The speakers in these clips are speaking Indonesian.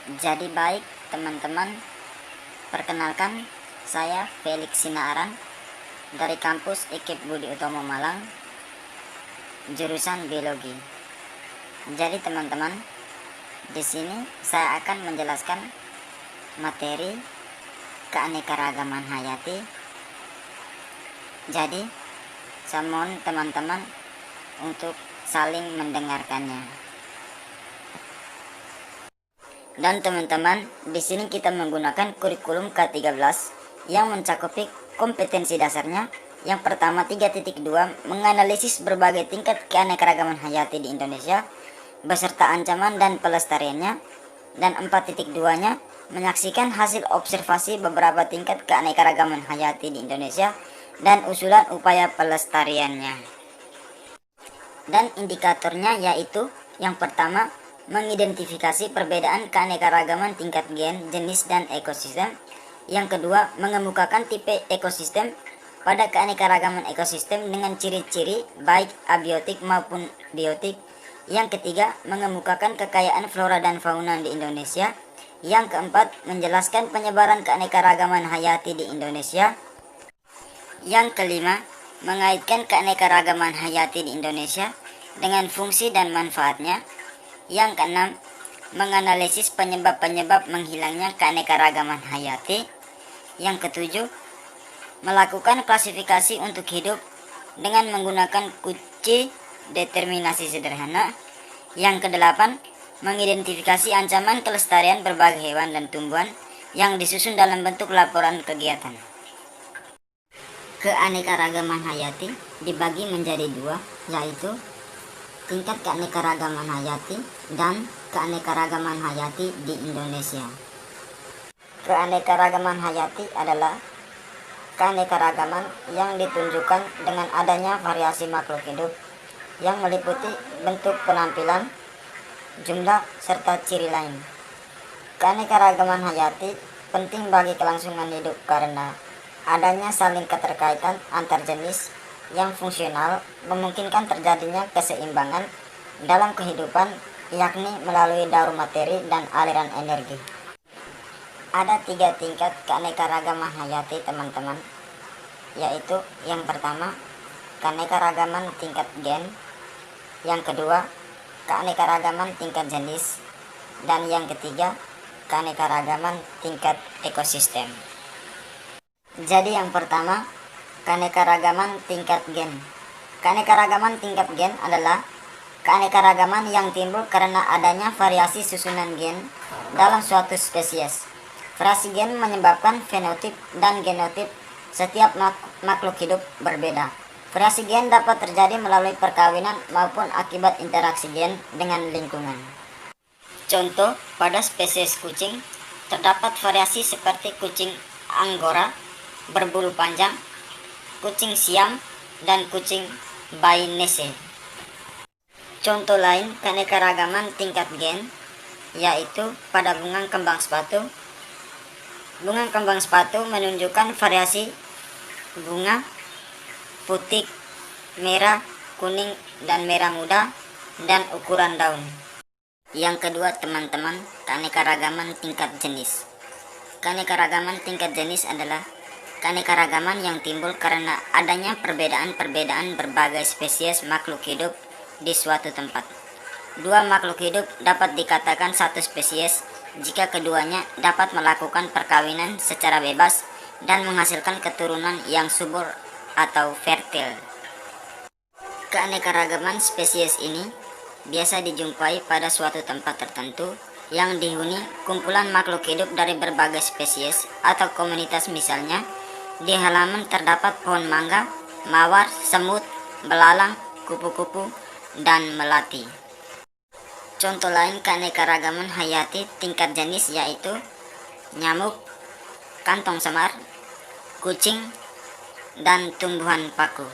Jadi baik teman-teman, perkenalkan saya Felix Sinaaran dari kampus IKIP Budi Utomo Malang, jurusan biologi. Jadi teman-teman, di sini saya akan menjelaskan materi keanekaragaman hayati. Jadi saya mohon teman-teman untuk saling mendengarkannya. Dan teman-teman, di sini kita menggunakan kurikulum K13 yang mencakupi kompetensi dasarnya. Yang pertama 3.2 menganalisis berbagai tingkat keanekaragaman hayati di Indonesia beserta ancaman dan pelestariannya. Dan 4.2-nya menyaksikan hasil observasi beberapa tingkat keanekaragaman hayati di Indonesia dan usulan upaya pelestariannya. Dan indikatornya yaitu yang pertama, mengidentifikasi perbedaan keanekaragaman tingkat gen, jenis, dan ekosistem. Yang kedua, mengemukakan tipe ekosistem pada keanekaragaman ekosistem dengan ciri-ciri baik abiotik maupun biotik. Yang ketiga, mengemukakan kekayaan flora dan fauna di Indonesia. Yang keempat, menjelaskan penyebaran keanekaragaman hayati di Indonesia. Yang kelima, mengaitkan keanekaragaman hayati di Indonesia dengan fungsi dan manfaatnya. Yang keenam, menganalisis penyebab-penyebab menghilangnya keanekaragaman hayati. Yang ketujuh, melakukan klasifikasi untuk hidup dengan menggunakan kunci determinasi sederhana. Yang kedelapan, mengidentifikasi ancaman kelestarian berbagai hewan dan tumbuhan yang disusun dalam bentuk laporan kegiatan. Keanekaragaman hayati dibagi menjadi dua, yaitu tingkat keanekaragaman hayati dan keanekaragaman hayati di Indonesia. Keanekaragaman hayati adalah keanekaragaman yang ditunjukkan dengan adanya variasi makhluk hidup yang meliputi bentuk, penampilan, jumlah, serta ciri lain. Keanekaragaman hayati penting bagi kelangsungan hidup karena adanya saling keterkaitan antar jenis yang fungsional memungkinkan terjadinya keseimbangan dalam kehidupan, yakni melalui daur materi dan aliran energi. Ada 3 tingkat keanekaragaman hayati teman-teman, yaitu yang pertama, keanekaragaman tingkat gen, yang kedua, keanekaragaman tingkat jenis, dan yang ketiga, keanekaragaman tingkat ekosistem. Jadi yang pertama, keanekaragaman tingkat gen. Keanekaragaman tingkat gen adalah keanekaragaman yang timbul karena adanya variasi susunan gen dalam suatu spesies. Variasi gen menyebabkan fenotip dan genotip setiap makhluk hidup berbeda. Variasi gen dapat terjadi melalui perkawinan maupun akibat interaksi gen dengan lingkungan. Contoh, pada spesies kucing terdapat variasi seperti kucing Angora berbulu panjang, kucing Siam, dan kucing Bainese. Contoh lain keanekaragaman tingkat gen yaitu pada bunga kembang sepatu. Bunga kembang sepatu menunjukkan variasi bunga putih, merah, kuning, dan merah muda, dan ukuran daun. Yang kedua teman-teman, keanekaragaman tingkat jenis. Keanekaragaman tingkat jenis adalah keanekaragaman yang timbul karena adanya perbedaan-perbedaan berbagai spesies makhluk hidup di suatu tempat. Dua makhluk hidup dapat dikatakan satu spesies jika keduanya dapat melakukan perkawinan secara bebas dan menghasilkan keturunan yang subur atau fertil. Keanekaragaman spesies ini biasa dijumpai pada suatu tempat tertentu yang dihuni kumpulan makhluk hidup dari berbagai spesies atau komunitas. Misalnya, di halaman terdapat pohon mangga, mawar, semut, belalang, kupu-kupu, dan melati. Contoh lain keanekaragaman hayati tingkat jenis yaitu nyamuk, kantong semar, kucing, dan tumbuhan paku.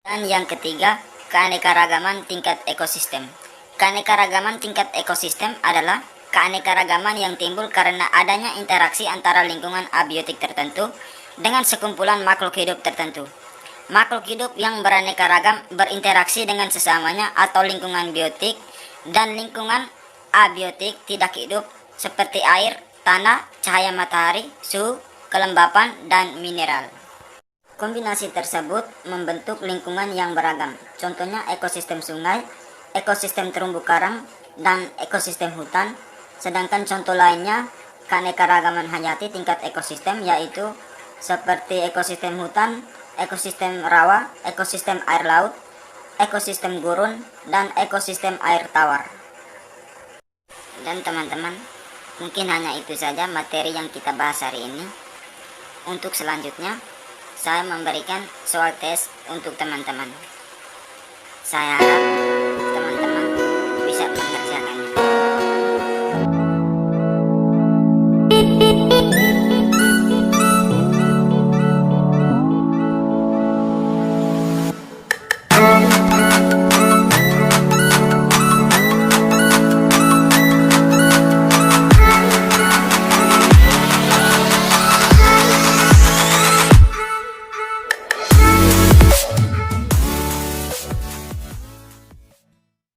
Dan yang ketiga, keanekaragaman tingkat ekosistem. Keanekaragaman tingkat ekosistem adalah keanekaragaman yang timbul karena adanya interaksi antara lingkungan abiotik tertentu dengan sekumpulan makhluk hidup tertentu. Makhluk hidup yang beraneka ragam berinteraksi dengan sesamanya atau lingkungan biotik dan lingkungan abiotik tidak hidup seperti air, tanah, cahaya matahari, suhu, kelembapan, dan mineral. Kombinasi tersebut membentuk lingkungan yang beragam, contohnya ekosistem sungai, ekosistem terumbu karang, dan ekosistem hutan. Sedangkan contoh lainnya, keanekaragaman hayati tingkat ekosistem, yaitu seperti ekosistem hutan, ekosistem rawa, ekosistem air laut, ekosistem gurun, dan ekosistem air tawar. Dan teman-teman, mungkin hanya itu saja materi yang kita bahas hari ini. Untuk selanjutnya, saya memberikan soal tes untuk teman-teman. Saya harap